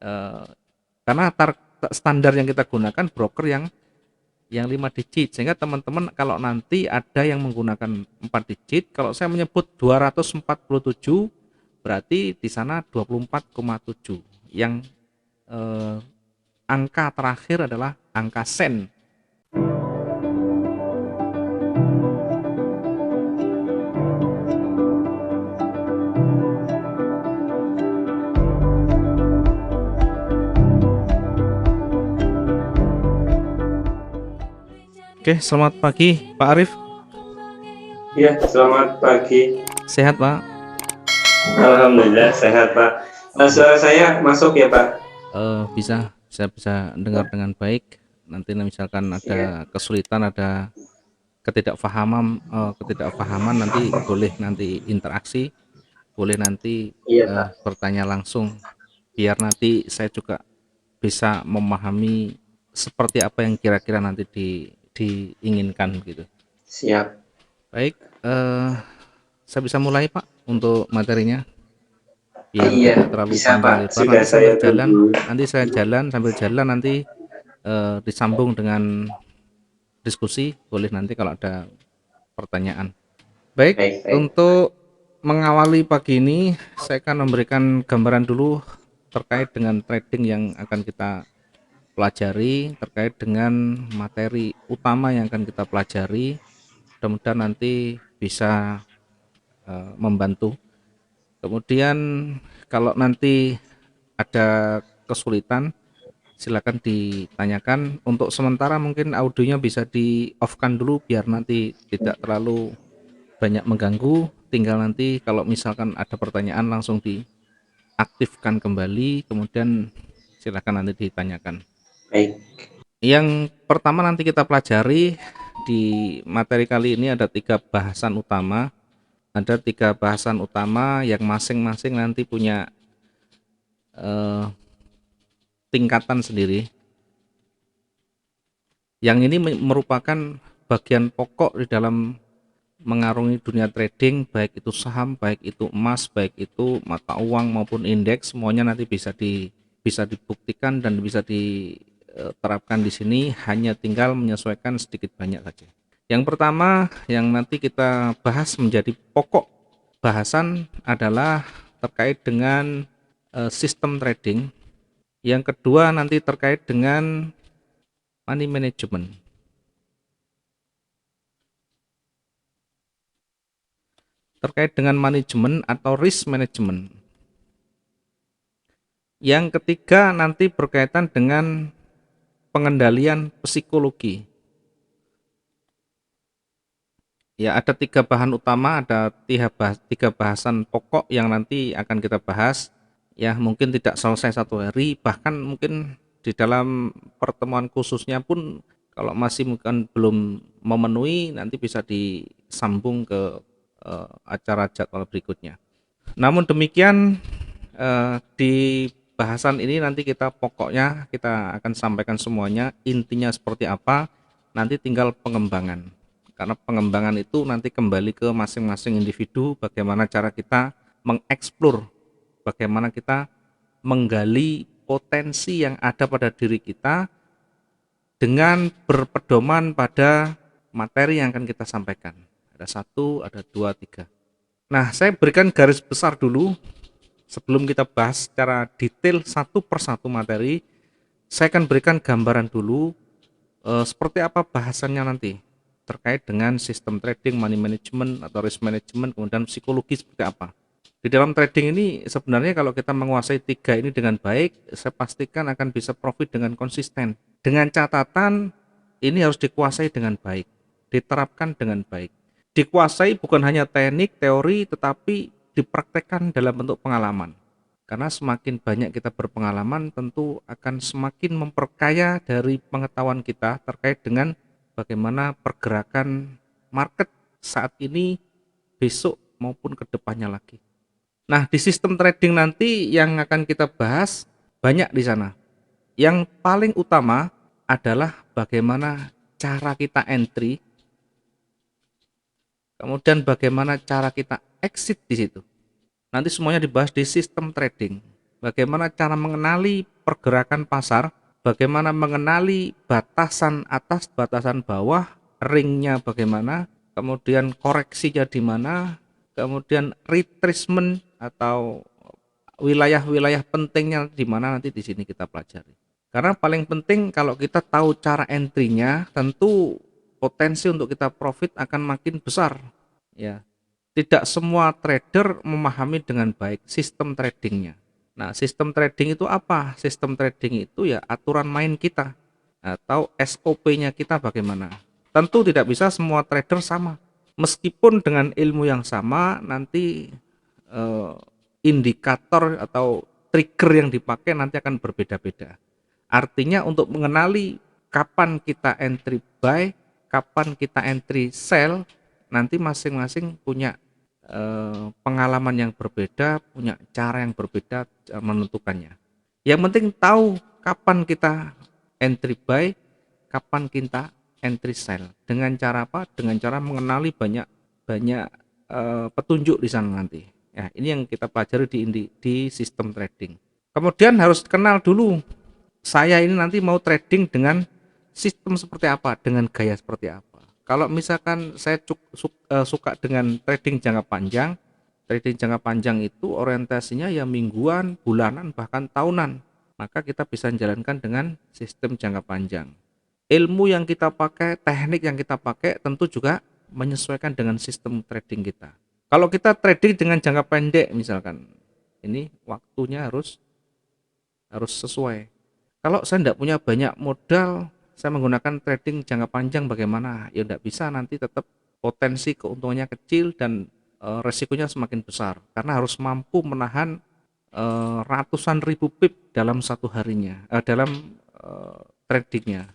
eh, karena standar yang kita gunakan broker yang 5 digit, sehingga teman-teman kalau nanti ada yang menggunakan 4 digit, kalau saya menyebut 247 berarti di sana 24,7 yang eh, angka terakhir adalah angka sen. Oke, selamat pagi Pak Arif. Ya, selamat pagi. Sehat Pak? Alhamdulillah sehat, Pak. Suara saya masuk ya, Pak? Bisa dengar dengan baik. Nanti misalkan Siap. ada kesulitan, ada ketidakfahaman, nanti boleh nanti interaksi, boleh nanti Iya, Pak. bertanya langsung, biar nanti saya juga bisa memahami seperti apa yang kira-kira nanti diinginkan gitu. Siap. Baik, saya bisa mulai Pak untuk materinya biar Iya, tidak terlalu bisa, panjang Pak. lebar. Sudah saya tunggu. Nanti saya jalan sambil jalan nanti disambung dengan diskusi, boleh nanti kalau ada pertanyaan. Baik, Baik, baik. untuk mengawali pagi ini saya akan memberikan gambaran dulu terkait dengan trading yang akan kita pelajari, terkait dengan materi utama yang akan kita pelajari. Mudah-mudahan nanti bisa membantu. Kemudian kalau nanti ada kesulitan silakan ditanyakan. Untuk sementara mungkin audionya bisa di off kan dulu biar nanti tidak terlalu banyak mengganggu. Tinggal nanti kalau misalkan ada pertanyaan langsung diaktifkan kembali, kemudian silakan nanti ditanyakan. Baik. Yang pertama nanti kita pelajari di materi kali ini ada 3 bahasan utama. Ada 3 bahasan utama yang masing-masing nanti punya eh, tingkatan sendiri. Yang ini merupakan bagian pokok di dalam mengarungi dunia trading, baik itu saham, baik itu emas, baik itu mata uang maupun indeks, semuanya nanti bisa dibuktikan dan bisa diterapkan di sini, hanya tinggal menyesuaikan sedikit banyak saja. Yang pertama yang nanti kita bahas menjadi pokok bahasan adalah terkait dengan sistem trading. Yang kedua nanti terkait dengan money management. Terkait dengan manajemen atau risk management. Yang ketiga nanti berkaitan dengan pengendalian psikologi. Ya, ada 3 bahan utama, ada 3 bahasan pokok yang nanti akan kita bahas. Ya, mungkin tidak selesai 1 hari, bahkan mungkin di dalam pertemuan khususnya pun kalau masih mungkin belum memenuhi, nanti bisa disambung ke acara jadwal berikutnya. Namun demikian, di bahasan ini nanti kita pokoknya kita akan sampaikan semuanya, intinya seperti apa, nanti tinggal pengembangan. Karena pengembangan itu nanti kembali ke masing-masing individu, bagaimana cara kita mengeksplor, bagaimana kita menggali potensi yang ada pada diri kita dengan berpedoman pada materi yang akan kita sampaikan. Ada 1, ada 2, 3. Nah, saya berikan garis besar dulu sebelum kita bahas secara detail satu persatu materi. Saya akan berikan gambaran dulu seperti apa bahasannya nanti terkait dengan sistem trading, money management atau risk management, kemudian psikologi seperti apa. Di dalam trading ini sebenarnya kalau kita menguasai 3 ini dengan baik, saya pastikan akan bisa profit dengan konsisten. Dengan catatan ini harus dikuasai dengan baik, diterapkan dengan baik. Dikuasai bukan hanya teknik, teori, tetapi dipraktekkan dalam bentuk pengalaman. Karena semakin banyak kita berpengalaman, tentu akan semakin memperkaya dari pengetahuan kita terkait dengan bagaimana pergerakan market saat ini, besok maupun ke depannya lagi. Nah, di sistem trading nanti yang akan kita bahas banyak di sana. Yang paling utama adalah bagaimana cara kita entry, kemudian bagaimana cara kita exit di situ. Nanti semuanya dibahas di sistem trading. Bagaimana cara mengenali pergerakan pasar, bagaimana mengenali batasan atas, batasan bawah, ringnya bagaimana, kemudian koreksinya di mana, kemudian retracement atau wilayah-wilayah pentingnya di mana, nanti di sini kita pelajari. Karena paling penting kalau kita tahu cara entry-nya, tentu potensi untuk kita profit akan makin besar. Ya, tidak semua trader memahami dengan baik sistem tradingnya. Nah, sistem trading itu apa? Sistem trading itu ya aturan main kita atau SOP-nya kita bagaimana. Tentu tidak bisa semua trader sama. Meskipun dengan ilmu yang sama, nanti eh, indikator atau trigger yang dipakai nanti akan berbeda-beda. Artinya untuk mengenali kapan kita entry buy, kapan kita entry sell, nanti masing-masing punya pengalaman yang berbeda, punya cara yang berbeda menentukannya. Yang penting tahu kapan kita entry buy, kapan kita entry sell. Dengan cara apa? Dengan cara mengenali banyak petunjuk di sana nanti. Ya, ini yang kita pelajari di sistem trading. Kemudian harus kenal dulu, saya ini nanti mau trading dengan sistem seperti apa, dengan gaya seperti apa. Kalau misalkan saya suka dengan trading jangka panjang itu orientasinya ya mingguan, bulanan, bahkan tahunan. Maka kita bisa menjalankan dengan sistem jangka panjang. Ilmu yang kita pakai, teknik yang kita pakai tentu juga menyesuaikan dengan sistem trading kita. Kalau kita trading dengan jangka pendek misalkan, ini waktunya harus sesuai. Kalau saya tidak punya banyak modal, saya menggunakan trading jangka panjang bagaimana? Ya tidak bisa, nanti tetap potensi keuntungannya kecil dan resikonya semakin besar karena harus mampu menahan ratusan ribu pip dalam satu harinya, dalam tradingnya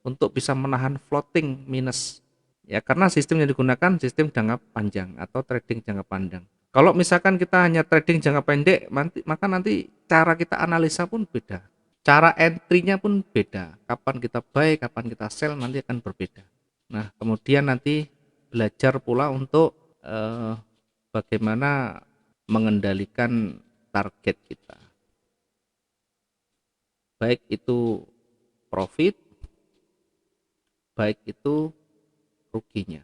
untuk bisa menahan floating minus. Ya, karena sistem yang digunakan sistem jangka panjang atau trading jangka panjang. Kalau misalkan kita hanya trading jangka pendek, maka nanti cara kita analisa pun beda. Cara entry-nya pun beda. Kapan kita buy, kapan kita sell nanti akan berbeda. Nah, kemudian nanti belajar pula untuk bagaimana mengendalikan target kita. Baik itu profit, baik itu ruginya.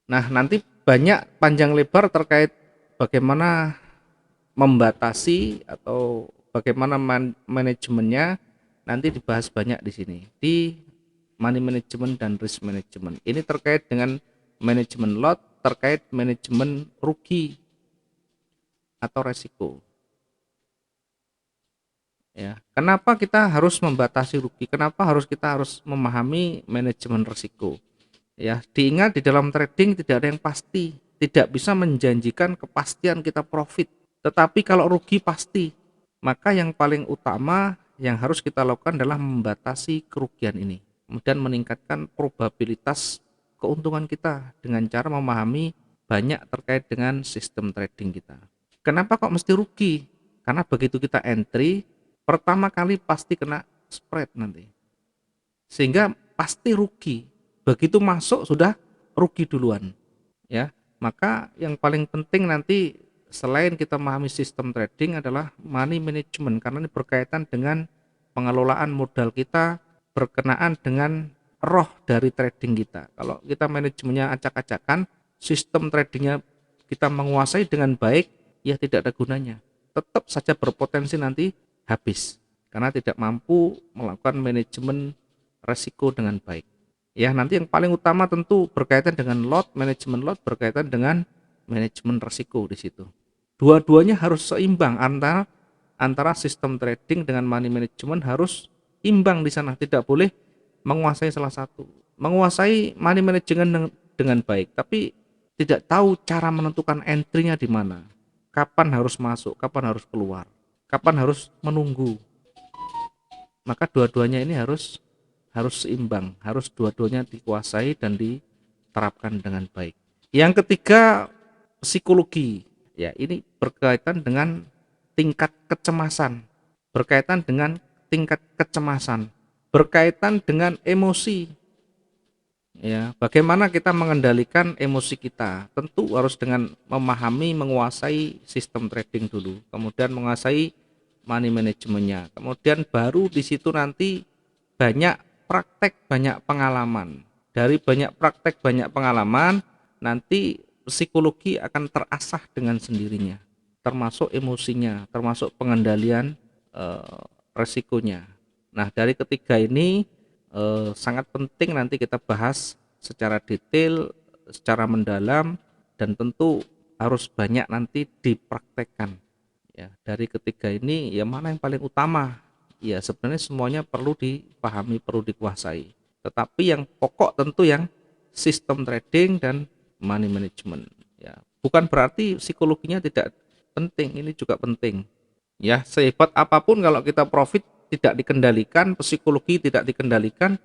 Nah, nanti banyak panjang lebar terkait bagaimana membatasi atau bagaimana manajemennya, nanti dibahas banyak di sini di money management dan risk management. Ini terkait dengan manajemen lot, terkait manajemen rugi atau resiko. Ya, kenapa kita harus membatasi rugi? Kenapa kita harus memahami manajemen risiko? Ya, diingat di dalam trading tidak ada yang pasti, tidak bisa menjanjikan kepastian kita profit. Tetapi kalau rugi pasti. Maka yang paling utama yang harus kita lakukan adalah membatasi kerugian ini, kemudian meningkatkan probabilitas keuntungan kita dengan cara memahami banyak terkait dengan sistem trading kita. Kenapa kok mesti rugi? Karena begitu kita entry, pertama kali pasti kena spread nanti, sehingga pasti rugi. Begitu masuk sudah rugi duluan, ya. Maka yang paling penting nanti selain kita memahami sistem trading adalah money management, karena ini berkaitan dengan pengelolaan modal kita, berkenaan dengan roh dari trading kita. Kalau kita manajemennya acak-acakan, sistem tradingnya kita menguasai dengan baik, ya tidak ada gunanya. Tetap saja berpotensi nanti habis karena tidak mampu melakukan manajemen resiko dengan baik. Ya, nanti yang paling utama tentu berkaitan dengan lot, manajemen lot berkaitan dengan manajemen resiko di situ. Dua-duanya harus seimbang, antara sistem trading dengan money management harus imbang di sana, tidak boleh menguasai salah satu. Menguasai money management dengan baik, tapi tidak tahu cara menentukan entry-nya di mana. Kapan harus masuk, kapan harus keluar, kapan harus menunggu. Maka dua-duanya ini harus seimbang, harus dua-duanya dikuasai dan diterapkan dengan baik. Yang ketiga, psikologi. Ya, ini berkaitan dengan tingkat kecemasan, berkaitan dengan emosi. Ya, bagaimana kita mengendalikan emosi kita? Tentu harus dengan memahami, menguasai sistem trading dulu, kemudian menguasai money manajemennya. Kemudian baru di situ nanti banyak praktek, banyak pengalaman. Dari banyak praktek, banyak pengalaman, nanti psikologi akan terasah dengan sendirinya, termasuk emosinya, termasuk pengendalian resikonya. Nah, dari ketiga ini sangat penting nanti kita bahas secara detail, secara mendalam, dan tentu harus banyak nanti dipraktekkan. Ya, dari ketiga ini ya mana yang paling utama? Ya, sebenarnya semuanya perlu dipahami, perlu dikuasai. Tetapi yang pokok tentu yang sistem trading dan money management. Ya, bukan berarti psikologinya tidak penting, ini juga penting. Ya, sehebat apapun kalau kita profit tidak dikendalikan, psikologi tidak dikendalikan,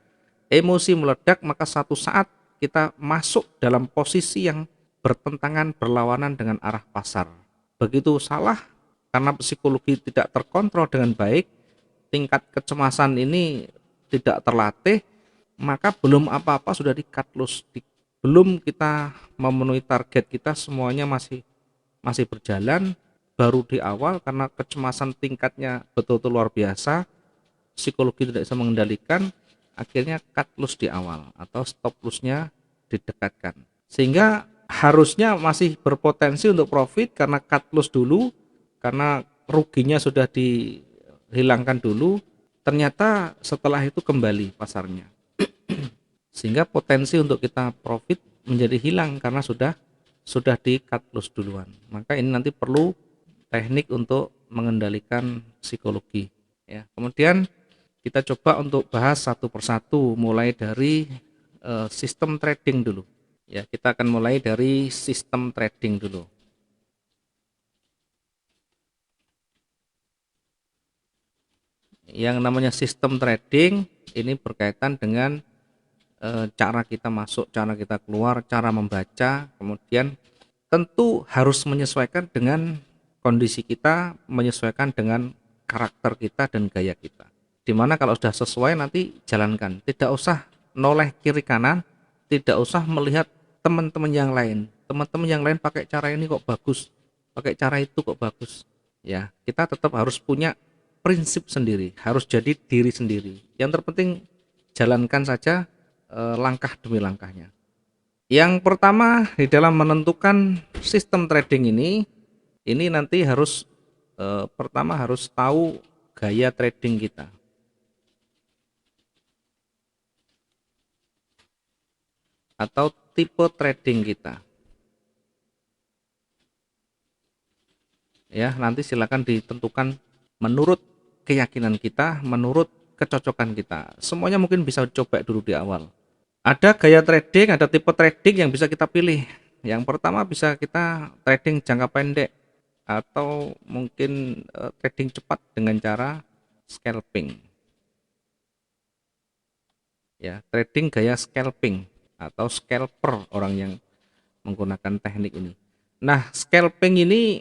emosi meledak, maka satu saat kita masuk dalam posisi yang bertentangan, berlawanan dengan arah pasar. Begitu salah karena psikologi tidak terkontrol dengan baik, tingkat kecemasan ini tidak terlatih, maka belum apa-apa sudah di-cut loss. Belum kita memenuhi target kita, semuanya masih berjalan, baru di awal karena kecemasan tingkatnya betul-betul luar biasa, psikologi tidak bisa mengendalikan, akhirnya cut loss di awal atau stop lossnya didekatkan, sehingga harusnya masih berpotensi untuk profit karena cut loss dulu, karena ruginya sudah dihilangkan dulu, ternyata setelah itu kembali pasarnya, sehingga potensi untuk kita profit menjadi hilang karena sudah di cut loss duluan. Maka ini nanti perlu teknik untuk mengendalikan psikologi, ya. Kemudian kita coba untuk bahas satu persatu, mulai dari sistem trading dulu. Ya, kita akan mulai dari sistem trading dulu. Yang namanya sistem trading ini berkaitan dengan cara kita masuk, cara kita keluar, cara membaca, kemudian tentu harus menyesuaikan dengan kondisi kita, menyesuaikan dengan karakter kita dan gaya kita. Dimana kalau sudah sesuai nanti jalankan, tidak usah noleh kiri kanan, tidak usah melihat teman-teman yang lain. Teman-teman yang lain pakai cara ini kok bagus, pakai cara itu kok bagus. Ya, kita tetap harus punya prinsip sendiri, harus jadi diri sendiri. Yang terpenting jalankan saja langkah demi langkahnya. Yang pertama di dalam menentukan sistem trading ini nanti harus pertama harus tahu gaya trading kita. Atau tipe trading kita. Ya, nanti silakan ditentukan menurut keyakinan kita, menurut kecocokan kita. Semuanya mungkin bisa coba dulu di awal. Ada gaya trading, ada tipe trading yang bisa kita pilih. Yang pertama bisa kita trading jangka pendek atau mungkin trading cepat dengan cara scalping. Ya, trading gaya scalping atau scalper orang yang menggunakan teknik ini. Nah, scalping ini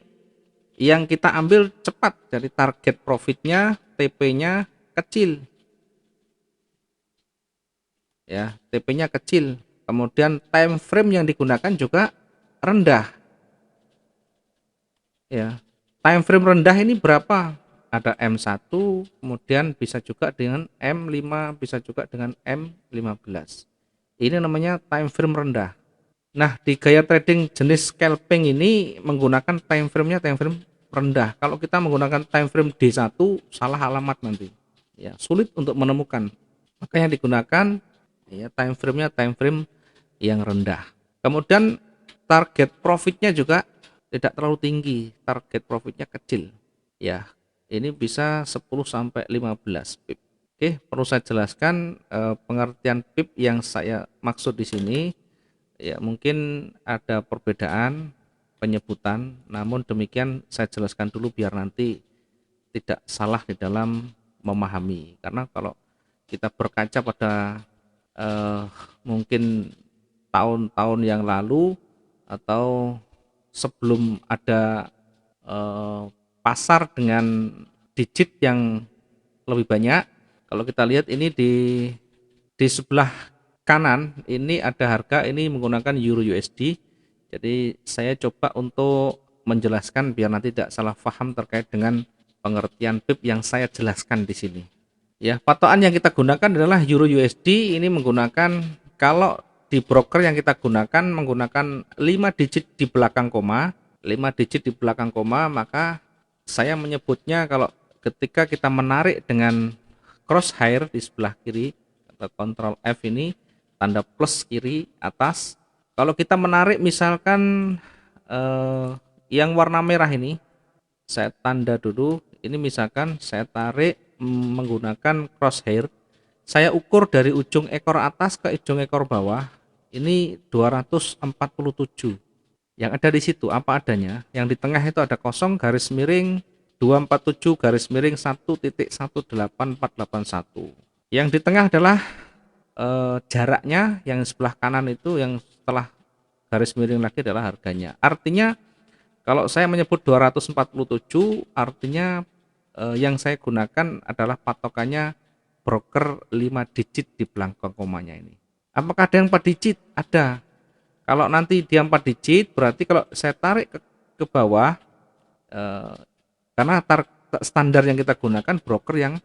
yang kita ambil cepat, jadi target profitnya, TP-nya kecil. Ya, TP-nya kecil. Kemudian time frame yang digunakan juga rendah. Ya, time frame rendah ini berapa? Ada M1, kemudian bisa juga dengan M5, bisa juga dengan M15. Ini namanya time frame rendah. Nah, di gaya trading jenis scalping ini menggunakan time frame-nya time frame rendah. Kalau kita menggunakan time frame D1, salah alamat nanti. Ya, sulit untuk menemukan. Maka yang digunakan ya time frame-nya time frame yang rendah. Kemudian target profitnya juga tidak terlalu tinggi, target profitnya kecil. Ya, ini bisa 10 sampai 15 pip. Oke, perlu saya jelaskan pengertian pip yang saya maksud di sini. Ya, mungkin ada perbedaan penyebutan, namun demikian saya jelaskan dulu biar nanti tidak salah di dalam memahami. Karena kalau kita berkaca pada mungkin tahun-tahun yang lalu atau sebelum ada pasar dengan digit yang lebih banyak, kalau kita lihat ini di sebelah kanan ini ada harga, ini menggunakan euro USD. Jadi saya coba untuk menjelaskan biar nanti tidak salah paham terkait dengan pengertian pip yang saya jelaskan di sini. Ya, patokan yang kita gunakan adalah Euro USD. Ini menggunakan, kalau di broker yang kita gunakan menggunakan 5 digit di belakang koma, 5 digit di belakang koma, maka saya menyebutnya kalau ketika kita menarik dengan crosshair di sebelah kiri atau Ctrl F ini, tanda plus kiri atas. Kalau kita menarik misalkan yang warna merah ini, saya tanda dulu. Ini misalkan saya tarik menggunakan crosshair, saya ukur dari ujung ekor atas ke ujung ekor bawah, ini 247. Yang ada di situ apa adanya. Yang di tengah itu ada kosong garis miring 247 garis miring 1.18481. Yang di tengah adalah jaraknya, yang sebelah kanan itu yang setelah garis miring lagi adalah harganya. Artinya kalau saya menyebut 247, artinya yang saya gunakan adalah patokannya broker 5 digit di belakang komanya ini. Apakah ada yang 4 digit? Ada. Kalau nanti dia 4 digit, berarti kalau saya tarik ke bawah, karena standar yang kita gunakan broker yang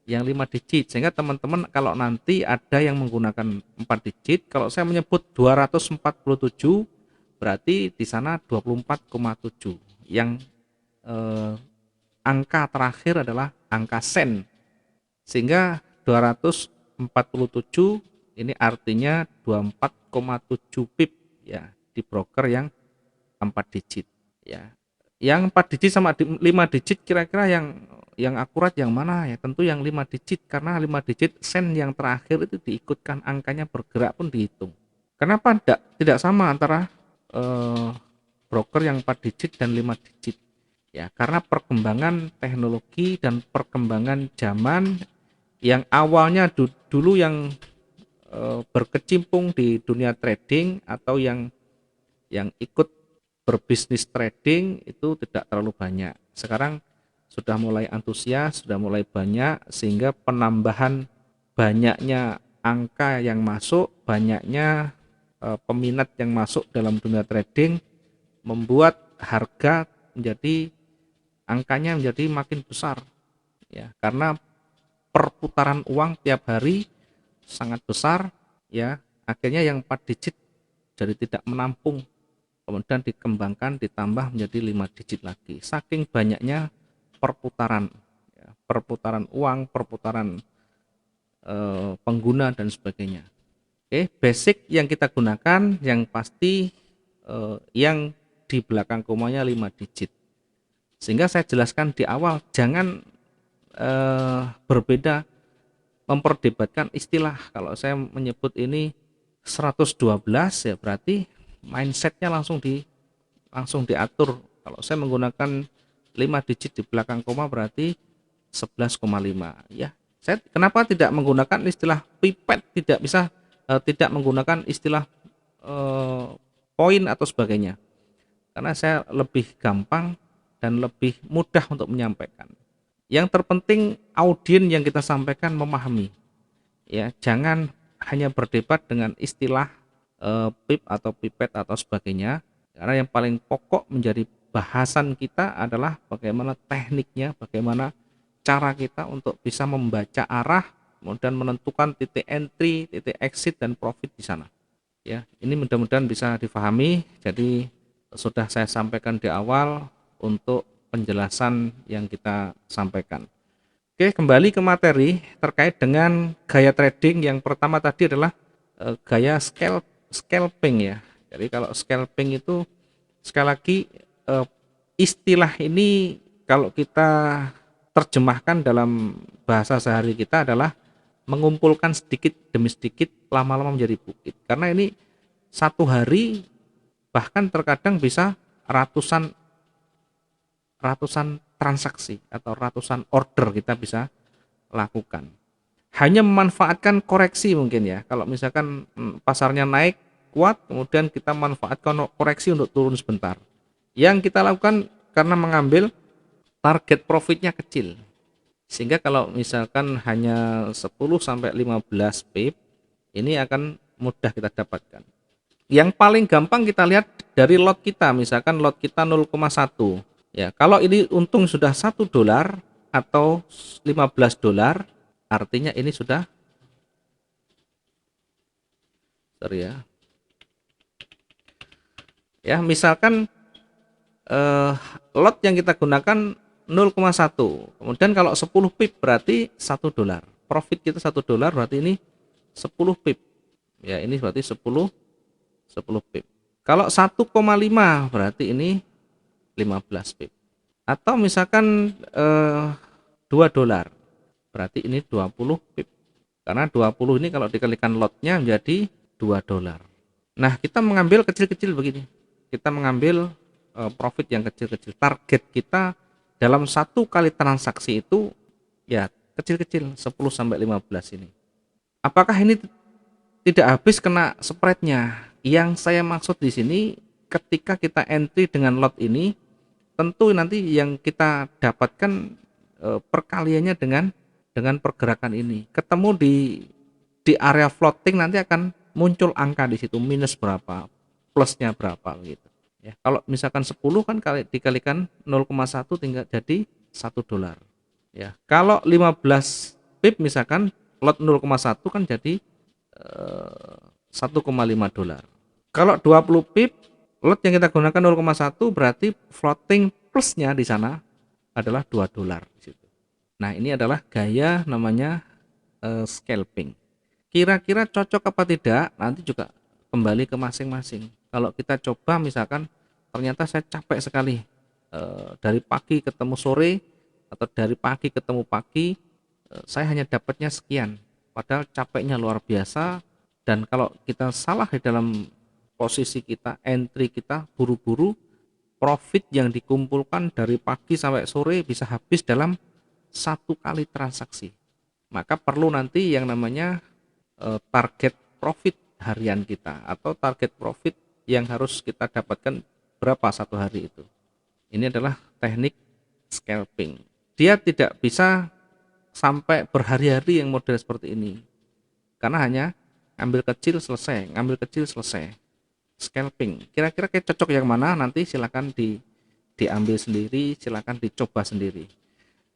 5 digit, sehingga teman-teman kalau nanti ada yang menggunakan 4 digit, kalau saya menyebut 247, berarti di sana 24,7. Yang angka terakhir adalah angka sen, sehingga 247 ini artinya 24,7 pip ya di broker yang 4 digit ya. Yang 4 digit sama 5 digit kira-kira yang akurat yang mana ya? Tentu yang 5 digit, karena 5 digit sen yang terakhir itu diikutkan angkanya bergerak pun dihitung. Kenapa tidak sama antara broker yang 4 digit dan 5 digit? Ya, karena perkembangan teknologi dan perkembangan zaman yang awalnya dulu yang berkecimpung di dunia trading atau yang ikut berbisnis trading itu tidak terlalu banyak. Sekarang sudah mulai antusias, sudah mulai banyak, sehingga penambahan banyaknya angka yang masuk, banyaknya peminat yang masuk dalam dunia trading membuat harga menjadi angkanya menjadi makin besar ya, karena perputaran uang tiap hari sangat besar ya. Akhirnya yang 4 digit jadi tidak menampung, kemudian dikembangkan ditambah menjadi 5 digit lagi, saking banyaknya perputaran ya, perputaran uang, perputaran pengguna dan sebagainya. Oke, basic yang kita gunakan yang pasti yang di belakang komanya 5 digit. Sehingga saya jelaskan di awal, jangan berbeda memperdebatkan istilah. Kalau saya menyebut ini 112 ya berarti mindsetnya langsung diatur. Kalau saya menggunakan 5 digit di belakang koma berarti 11,5 ya. Saya kenapa tidak menggunakan istilah pipet, tidak menggunakan istilah poin atau sebagainya, karena saya lebih gampang dan lebih mudah untuk menyampaikan. Yang terpenting audien yang kita sampaikan memahami ya, jangan hanya berdebat dengan istilah pip atau pipet atau sebagainya, karena yang paling pokok menjadi bahasan kita adalah bagaimana tekniknya, bagaimana cara kita untuk bisa membaca arah kemudian menentukan titik entry, titik exit dan profit di sana ya. Ini mudah-mudahan bisa difahami. Jadi sudah saya sampaikan di awal untuk penjelasan yang kita sampaikan. Oke, kembali ke materi terkait dengan gaya trading. Yang pertama tadi adalah gaya scalping ya. Jadi kalau scalping itu sekali lagi istilah ini kalau kita terjemahkan dalam bahasa sehari kita adalah mengumpulkan sedikit demi sedikit, lama-lama menjadi bukit. Karena ini satu hari bahkan terkadang bisa ratusan transaksi atau ratusan order kita bisa lakukan. Hanya memanfaatkan koreksi mungkin ya. Kalau misalkan pasarnya naik kuat, kemudian kita manfaatkan koreksi untuk turun sebentar. Yang kita lakukan karena mengambil target profitnya kecil. Sehingga kalau misalkan hanya 10 sampai 15 pip, ini akan mudah kita dapatkan. Yang paling gampang kita lihat dari lot kita, misalkan lot kita 0,1 Ya, kalau ini untung sudah $1 atau $15, artinya ini sudah, sorry ya. Ya, misalkan eh, lot yang kita gunakan 0,1. Kemudian kalau 10 pip berarti $1. Profit kita $1 berarti ini 10 pip. Ya, ini berarti 10 pip. Kalau 1,5 berarti ini 15 pip. Atau misalkan $2 berarti ini 20 pip. Karena 20 ini kalau dikalikan lotnya menjadi $2. Nah, kita mengambil kecil-kecil begini. Kita mengambil profit yang kecil-kecil. Target kita dalam satu kali transaksi itu ya kecil-kecil, 10 sampai 15 ini. Apakah ini tidak habis kena spreadnya? Yang saya maksud di sini, ketika kita entry dengan lot ini, tentu nanti yang kita dapatkan perkaliannya dengan pergerakan ini. Ketemu di area floating nanti akan muncul angka di situ, minus berapa, plusnya berapa gitu. Ya, kalau misalkan 10 kan dikalikan 0,1 tinggal jadi $1. Ya, kalau 15 pip misalkan lot 0,1 kan jadi 1,5 dolar. Kalau 20 pip lot yang kita gunakan 0,1 berarti floating plusnya di sana adalah $2 di situ. Nah, ini adalah gaya namanya scalping. Kira-kira cocok apa tidak nanti juga kembali ke masing-masing. Kalau kita coba misalkan ternyata saya capek sekali dari pagi ketemu sore atau dari pagi ketemu pagi, saya hanya dapatnya sekian padahal capeknya luar biasa. Dan kalau kita salah di dalam posisi kita, entry kita buru-buru, profit yang dikumpulkan dari pagi sampai sore bisa habis dalam satu kali transaksi. Maka perlu nanti yang namanya target profit harian kita atau target profit yang harus kita dapatkan berapa satu hari itu. Ini adalah teknik scalping. Dia tidak bisa sampai berhari-hari yang model seperti ini, karena hanya ambil kecil selesai, ngambil kecil selesai. Scalping, kira-kira kayak cocok yang mana, nanti silakan diambil sendiri, silakan dicoba sendiri.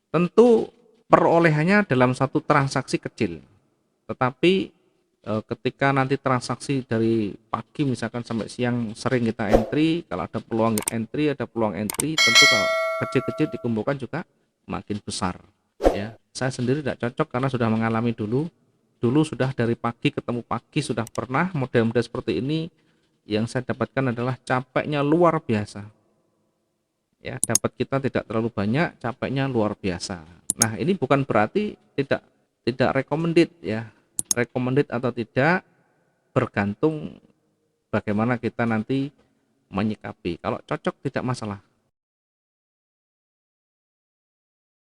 Tentu perolehannya dalam satu transaksi kecil, tetapi ketika nanti transaksi dari pagi misalkan sampai siang sering kita entry, kalau ada peluang entry, tentu kalau kecil-kecil dikumpulkan juga makin besar. Ya, saya sendiri tidak cocok karena sudah mengalami dulu sudah dari pagi ketemu pagi, sudah pernah model-model seperti ini. Yang saya dapatkan adalah capeknya luar biasa. Ya, dapat kita tidak terlalu banyak, capeknya luar biasa. Nah, ini bukan berarti tidak recommended ya. Recommended atau tidak bergantung bagaimana kita nanti menyikapi. Kalau cocok tidak masalah.